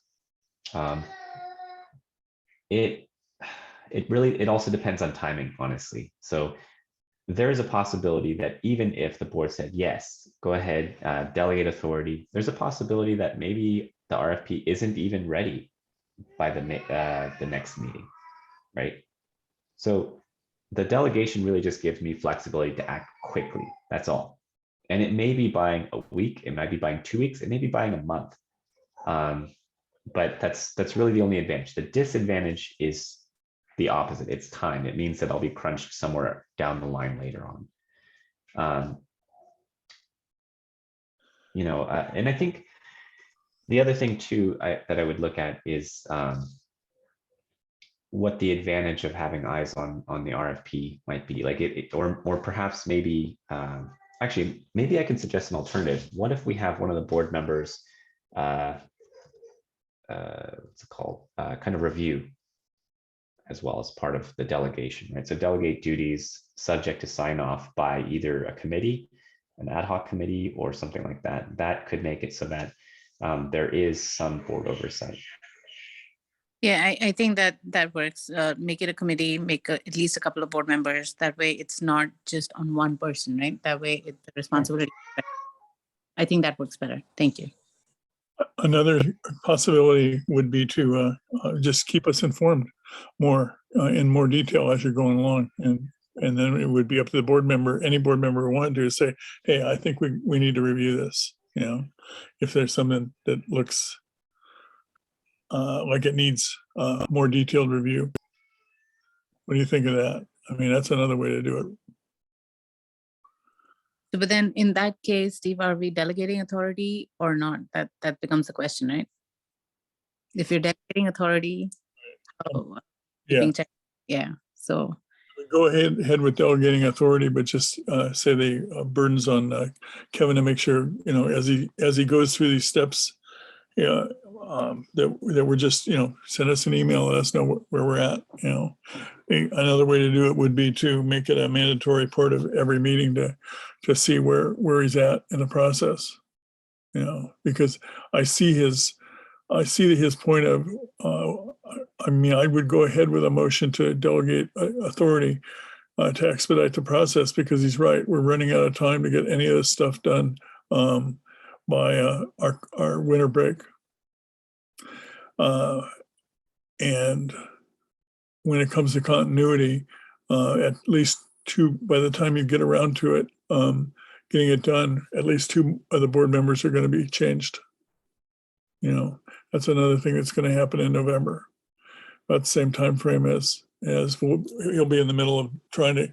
It also depends on timing, honestly. So there is a possibility that even if the board said, yes, go ahead, delegate authority, there's a possibility that maybe the RFP isn't even ready by the next meeting, right? So the delegation really just gives me flexibility to act quickly, that's all. And it may be buying a week, it might be buying 2 weeks, it may be buying a month. But that's really the only advantage. The disadvantage is the opposite. It's time. It means that I'll be crunched somewhere down the line later on. And I think the other thing too that I would look at is what the advantage of having eyes on the RFP might be. Like or perhaps maybe actually maybe I can suggest an alternative. What if we have one of the board members what's it called? Kind of review as well as part of the delegation, right? So delegate duties subject to sign off by either a committee, an ad hoc committee, or something like that. That could make it so that there is some board oversight. Yeah, I think that works. Make it a committee, at least a couple of board members. That way it's not just on one person, right? That way the responsibility. I think that works better. Thank you. Another possibility would be to just keep us informed more in more detail as you're going along, and then it would be up to the board member, any board member who wanted to say, hey, I think we need to review this. If there's something that looks like it needs more detailed review. What do you think of that? I mean, that's another way to do it. But then in that case, Steve, are we delegating authority or not? That becomes the question, right? If you're delegating authority, yeah. So go ahead with delegating authority, but just say the burdens on Kevin to make sure, as he goes through these steps, that we're just, send us an email, let us know where we're at. Another way to do it would be to make it a mandatory part of every meeting to see where he's at in the process. Because I see his point of, I would go ahead with a motion to delegate authority, to expedite the process, because he's right. We're running out of time to get any of this stuff done by our winter break. And when it comes to continuity, at least by the time you get around to it, getting it done, at least 2 of the board members are going to be changed. That's another thing that's going to happen in November, about the same time frame as he'll be in the middle of trying to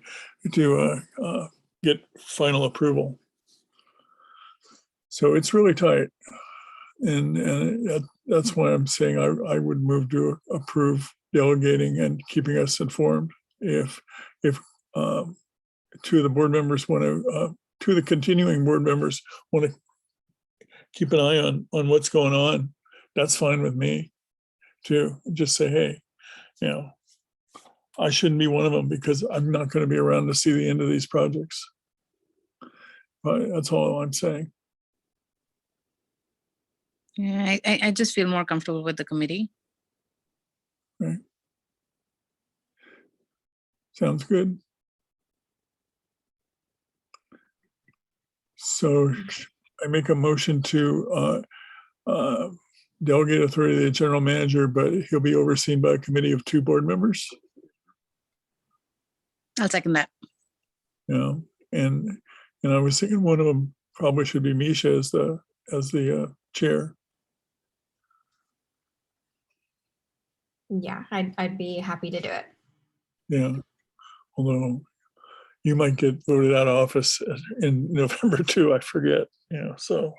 get final approval. So it's really tight, and that's why I'm saying I would move to approve delegating and keeping us informed. If 2 of the board members want to, 2 of the continuing board members want to keep an eye on what's going on, that's fine with me too. Just say, hey, I shouldn't be one of them because I'm not going to be around to see the end of these projects. But that's all I'm saying. Yeah, I just feel more comfortable with the committee. Right. Sounds good. So I make a motion to delegate authority to the general manager, but he'll be overseen by a committee of 2 board members. I'll second that. And I was thinking one of them probably should be Misha as the chair. Yeah, I'd be happy to do it. Yeah, although you might get voted out of office in November too, I forget. So.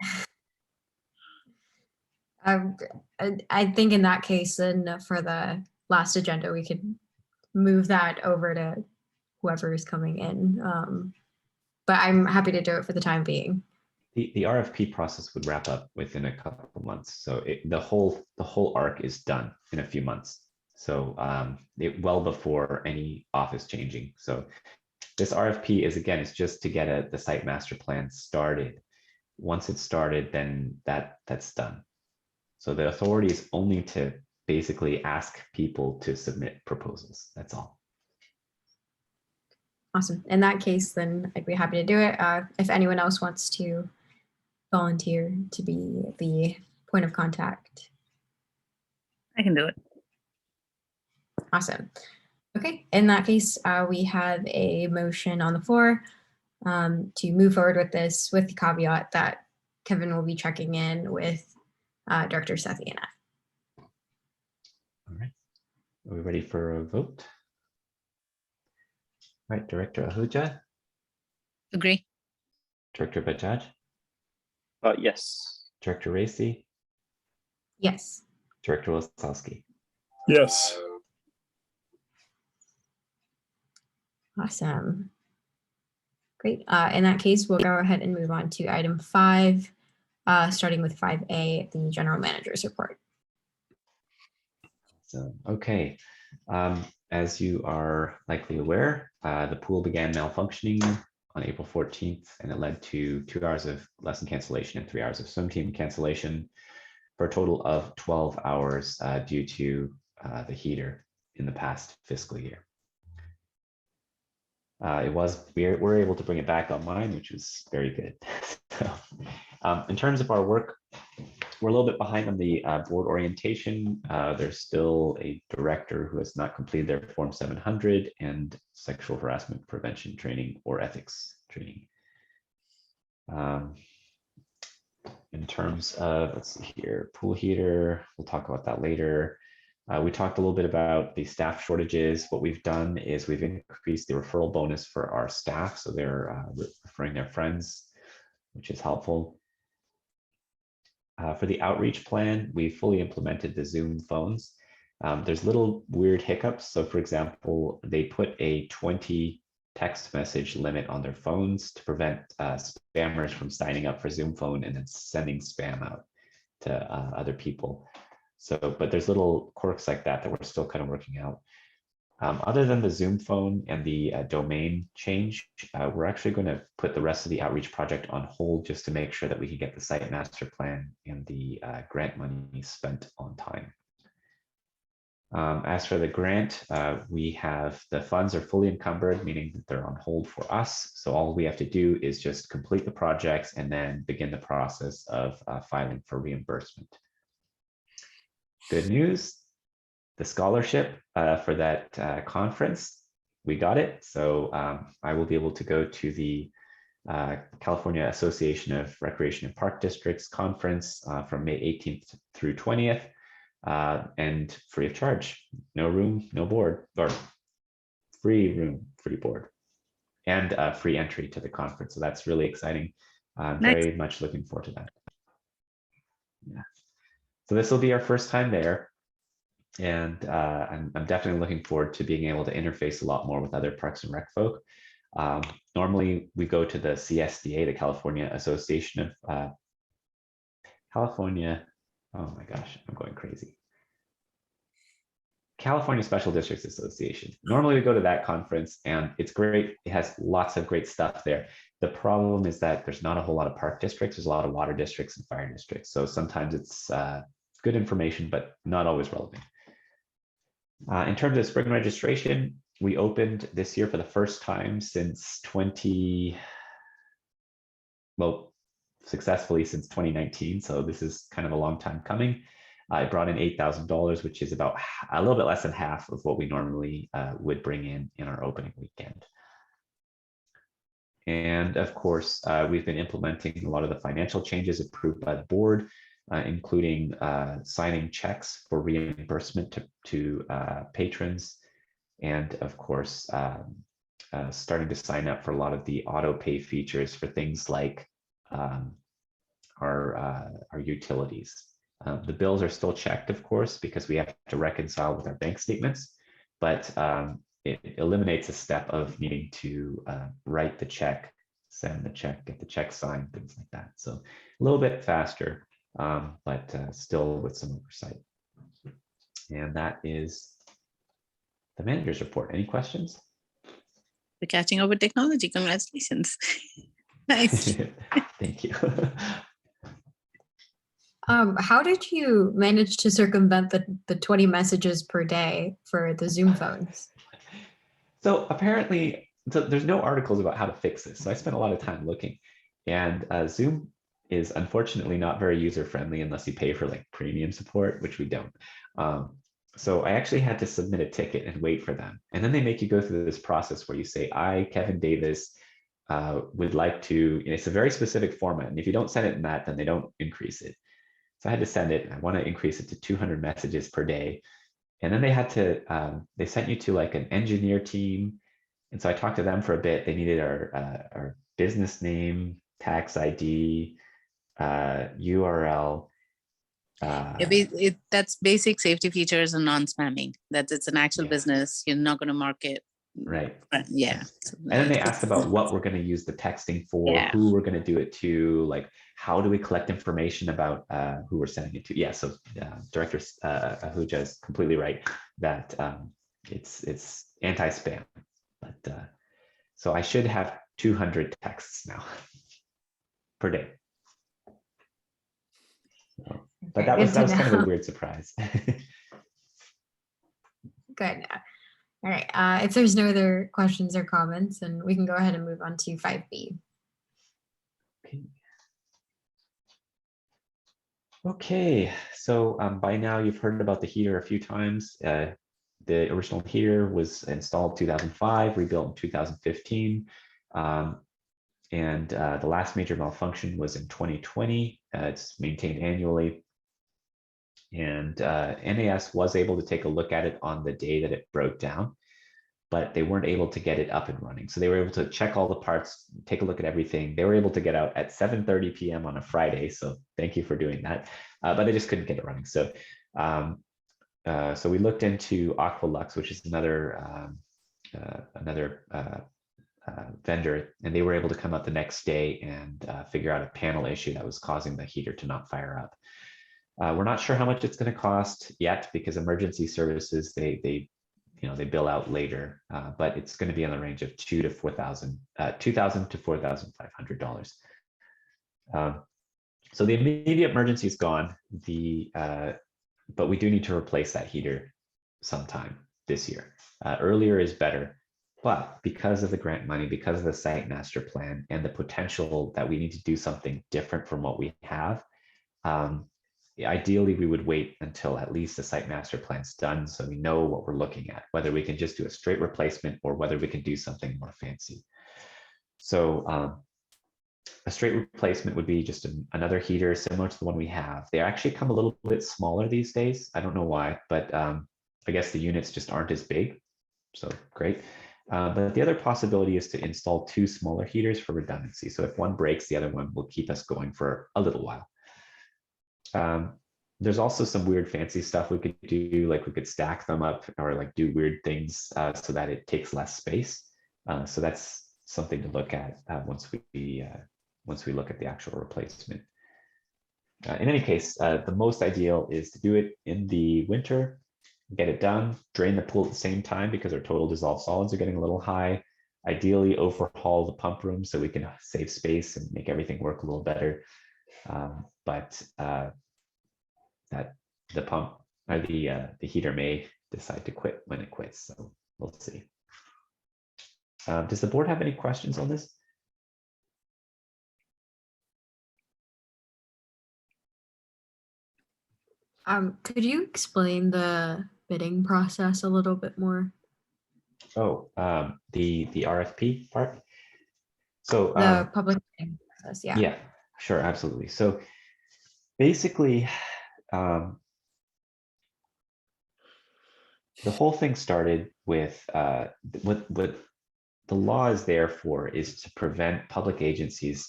I think in that case, then for the last agenda, we could move that over to whoever is coming in. But I'm happy to do it for the time being. The RFP process would wrap up within a couple of months. So the whole arc is done in a few months. So well before any office changing. So this RFP is, again, it's just to get the site master plan started. Once it's started, then that's done. So the authority is only to basically ask people to submit proposals. That's all. Awesome. In that case, then I'd be happy to do it. If anyone else wants to volunteer to be the point of contact. I can do it. Awesome. Okay. In that case, we have a motion on the floor to move forward with this, with the caveat that Kevin will be checking in with Director Sathiana. All right. Are we ready for a vote? All right, Director Ahuja. Agree. Director Bajaj. Yes. Director Racy. Yes. Director Wasowski. Yes. Awesome. Great. In that case, we'll go ahead and move on to item 5, starting with 5A, the general manager's report. So, okay. As you are likely aware, the pool began malfunctioning on April 14th, and it led to 2 hours of lesson cancellation and 3 hours of swim team cancellation for a total of 12 hours due to the heater in the past fiscal year. We were able to bring it back online, which was very good. So, in terms of our work, we're a little bit behind on the board orientation. There's still a director who has not completed their Form 700 and sexual harassment prevention training or ethics training. In terms of, let's see here, pool heater, we'll talk about that later. We talked a little bit about the staff shortages. What we've done is we've increased the referral bonus for our staff, so they're referring their friends, which is helpful. For the outreach plan, we fully implemented the Zoom phones. There's little weird hiccups. So for example, they put a 20 text message limit on their phones to prevent spammers from signing up for Zoom phone and then sending spam out to other people. So, but there's little quirks like that we're still kind of working out. Other than the Zoom phone and the domain change, we're actually going to put the rest of the outreach project on hold just to make sure that we can get the site master plan and the grant money spent on time. As for the grant, we have the funds are fully encumbered, meaning that they're on hold for us. So all we have to do is just complete the projects and then begin the process of filing for reimbursement. Good news, the scholarship for that conference, we got it. So I will be able to go to the California Association of Recreation and Park Districts conference from May 18th through 20th. And free of charge, no room, no board, or free room, free board, and free entry to the conference. So that's really exciting. I'm very much looking forward to that. Yeah. So this will be our first time there. And I'm definitely looking forward to being able to interface a lot more with other Parks and Rec folk. Normally we go to the CSDA, the California Association of California. Oh my gosh, I'm going crazy. California Special Districts Association. Normally we go to that conference and it's great. It has lots of great stuff there. The problem is that there's not a whole lot of park districts. There's a lot of water districts and fire districts. So sometimes it's good information, but not always relevant. In terms of spring registration, we opened this year for the first time since successfully since 2019. So this is kind of a long time coming. I brought in $8,000, which is about a little bit less than half of what we normally would bring in our opening weekend. And of course, we've been implementing a lot of the financial changes approved by the board, including signing checks for reimbursement to patrons. And of course, starting to sign up for a lot of the auto pay features for things like our utilities. The bills are still checked, of course, because we have to reconcile with our bank statements, but it eliminates a step of needing to write the check, send the check, get the check signed, things like that. So a little bit faster, but still with some oversight. And that is the manager's report. Any questions? We're catching up with technology. Congratulations. Nice. Thank you. How did you manage to circumvent the 20 messages per day for the Zoom phones? So apparently, there's no articles about how to fix this. So I spent a lot of time looking, and Zoom is unfortunately not very user-friendly unless you pay for like premium support, which we don't. So I actually had to submit a ticket and wait for them. And then they make you go through this process where you say, I, Kevin Davis, would like to, it's a very specific format. And if you don't send it in that, then they don't increase it. So I had to send it. I want to increase it to 200 messages per day. And then they had to, they sent you to like an engineer team. And so I talked to them for a bit. They needed our business name, tax ID, URL. That's basic safety features and non-spamming. That it's an actual business. You're not going to market. Right. Yeah. And then they asked about what we're going to use the texting for, who we're going to do it to, like how do we collect information about who we're sending it to. Yeah, so Director Ahuja is completely right that it's anti-spam. But so I should have 200 texts now per day. So, but that was kind of a weird surprise. Good. All right. If there's no other questions or comments, then we can go ahead and move on to 5B. Okay. So by now you've heard about the heater a few times. The original heater was installed in 2005, rebuilt in 2015. And the last major malfunction was in 2020. It's maintained annually. And NAS was able to take a look at it on the day that it broke down, but they weren't able to get it up and running. So they were able to check all the parts, take a look at everything. They were able to get out at 7:30 p.m. on a Friday. So thank you for doing that. But they just couldn't get it running. So so we looked into Aqualux, which is another vendor, and they were able to come out the next day and figure out a panel issue that was causing the heater to not fire up. We're not sure how much it's going to cost yet because emergency services, they bill out later, but it's going to be in the range of $2,000 to $4,500. So the immediate emergency is gone. But we do need to replace that heater sometime this year. Earlier is better, but because of the grant money, because of the site master plan and the potential that we need to do something different from what we have, ideally we would wait until at least the site master plan's done so we know what we're looking at, whether we can just do a straight replacement or whether we can do something more fancy. So a straight replacement would be just another heater similar to the one we have. They actually come a little bit smaller these days. I don't know why, but I guess the units just aren't as big. So great. But the other possibility is to install 2 smaller heaters for redundancy. So if one breaks, the other one will keep us going for a little while. There's also some weird fancy stuff we could do, like we could stack them up or like do weird things so that it takes less space. So that's something to look at once we look at the actual replacement. In any case, the most ideal is to do it in the winter, get it done, drain the pool at the same time because our total dissolved solids are getting a little high. Ideally overhaul the pump room so we can save space and make everything work a little better. But that the pump or the heater may decide to quit when it quits. So we'll see. Does the board have any questions on this? Could you explain the bidding process a little bit more? Oh, the RFP part. So The public bidding process, yeah. Yeah, sure, absolutely. So basically, the whole thing started with what the law is there for is to prevent public agencies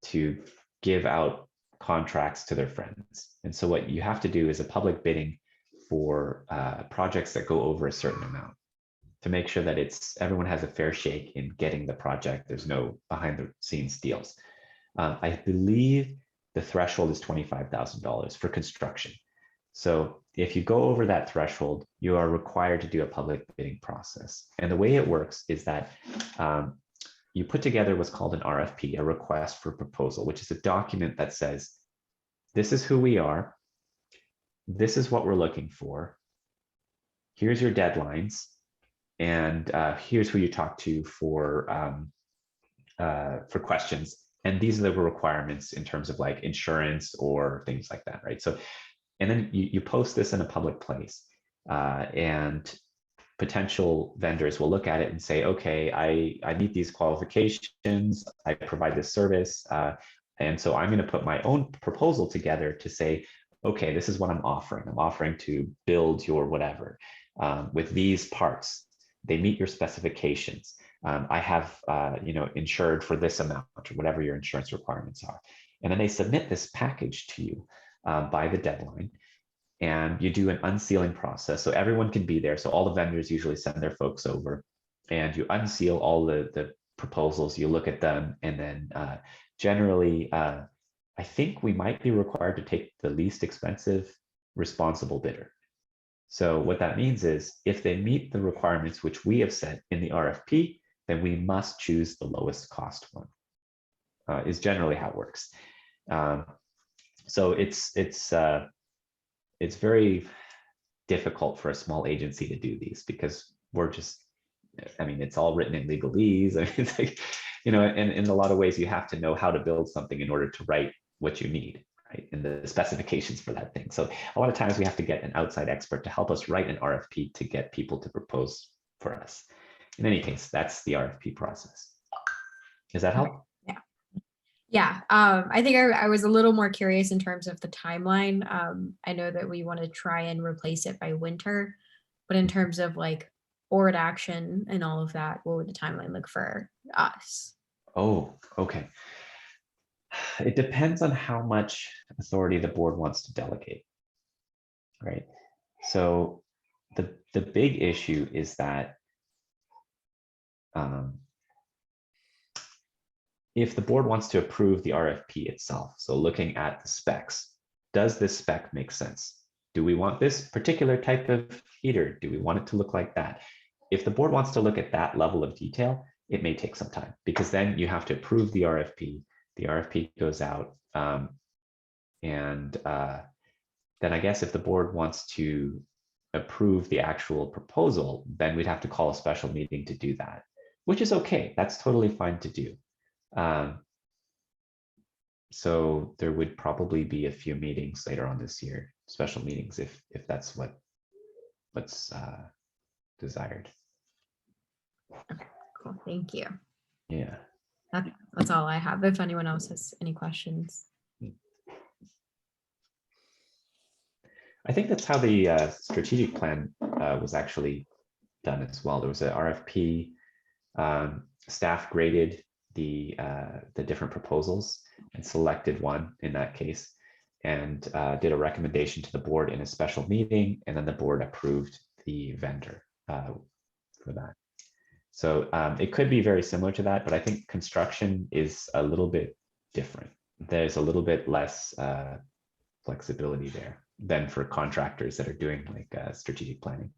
to give out contracts to their friends. And so what you have to do is a public bidding for projects that go over a certain amount to make sure that everyone has a fair shake in getting the project. There's no behind the scenes deals. I believe the threshold is $25,000 for construction. So if you go over that threshold, you are required to do a public bidding process. And the way it works is that you put together what's called an RFP, a request for proposal, which is a document that says, this is who we are, this is what we're looking for, here's your deadlines, and here's who you talk to for questions. And these are the requirements in terms of like insurance or things like that, right? So, and then you post this in a public place, and potential vendors will look at it and say, okay, I meet these qualifications, I provide this service, and so I'm going to put my own proposal together to say, okay, this is what I'm offering. I'm offering to build your whatever with these parts. They meet your specifications. I have, insured for this amount or whatever your insurance requirements are. And then they submit this package to you by the deadline. And you do an unsealing process. So everyone can be there. So all the vendors usually send their folks over and you unseal all the proposals, you look at them, and then generally, I think we might be required to take the least expensive responsible bidder. So what that means is if they meet the requirements which we have set in the RFP, then we must choose the lowest cost one, is generally how it works. So it's very difficult for a small agency to do these because we're just, I mean, it's all written in legalese. I mean, it's like, and in a lot of ways you have to know how to build something in order to write what you need, right? And the specifications for that thing. So a lot of times we have to get an outside expert to help us write an RFP to get people to propose for us. In any case, that's the RFP process. Does that help? Yeah, I think I was a little more curious in terms of the timeline. I know that we want to try and replace it by winter, but in terms of like board action and all of that, what would the timeline look for us? Oh, okay. It depends on how much authority the board wants to delegate, right? So the big issue is that if the board wants to approve the RFP itself, so looking at the specs, does this spec make sense? Do we want this particular type of heater? Do we want it to look like that? If the board wants to look at that level of detail, it may take some time because then you have to approve the RFP. The RFP goes out, and then I guess if the board wants to approve the actual proposal, then we'd have to call a special meeting to do that, which is okay. That's totally fine to do. So there would probably be a few meetings later on this year, special meetings, if that's what's desired. Cool. Thank you. Yeah. That's all I have. If anyone else has any questions. I think that's how the strategic plan was actually done as well. There was an RFP. Staff graded the different proposals and selected one in that case, and did a recommendation to the board in a special meeting, and then the board approved the vendor for that. So it could be very similar to that, but I think construction is a little bit different. There's a little bit less flexibility there than for contractors that are doing like strategic planning.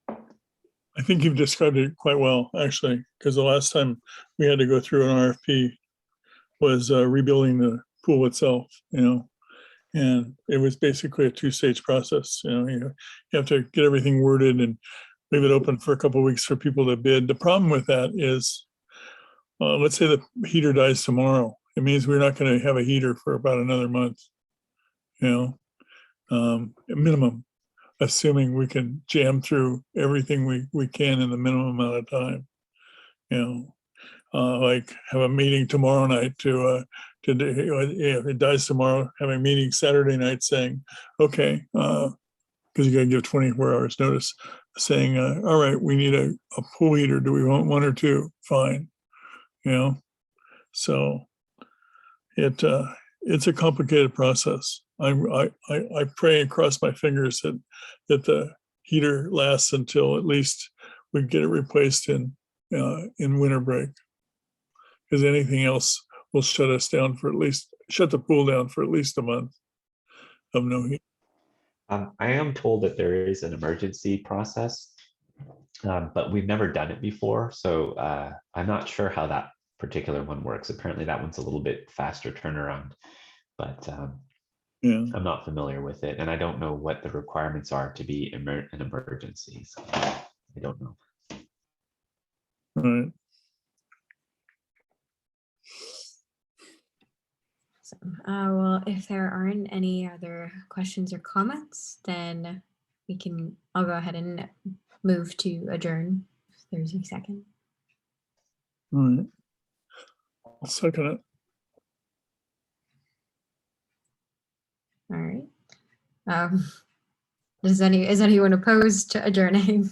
I think you've described it quite well, actually, because the last time we had to go through an RFP was rebuilding the pool itself, and it was basically a two-stage process. You have to get everything worded and leave it open for a couple of weeks for people to bid. The problem with that is, let's say the heater dies tomorrow. It means we're not going to have a heater for about another month, at minimum, assuming we can jam through everything we can in the minimum amount of time. Like have a meeting tomorrow night to if it dies tomorrow, have a meeting Saturday night saying, okay, because you got to give 24 hours notice, saying, all right, we need a pool heater. Do we want one or two? Fine. So it's a complicated process. I pray and cross my fingers that the heater lasts until at least we get it replaced in winter break, because anything else will shut the pool down for at least a month of no heat. I am told that there is an emergency process, but we've never done it before, so I'm not sure how that particular one works. Apparently that one's a little bit faster turnaround, but I'm not familiar with it, and I don't know what the requirements are to be an emergency, so I don't know. Right. Well, if there aren't any other questions or comments, then I'll go ahead and move to adjourn. If there's a second. All right. I'll second it. All right. Is anyone opposed to adjourning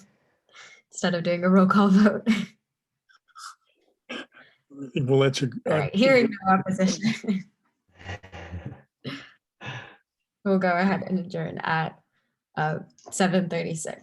instead of doing a roll call vote? I think we'll let you. All right. Hearing no opposition, we'll go ahead and adjourn at 7:36.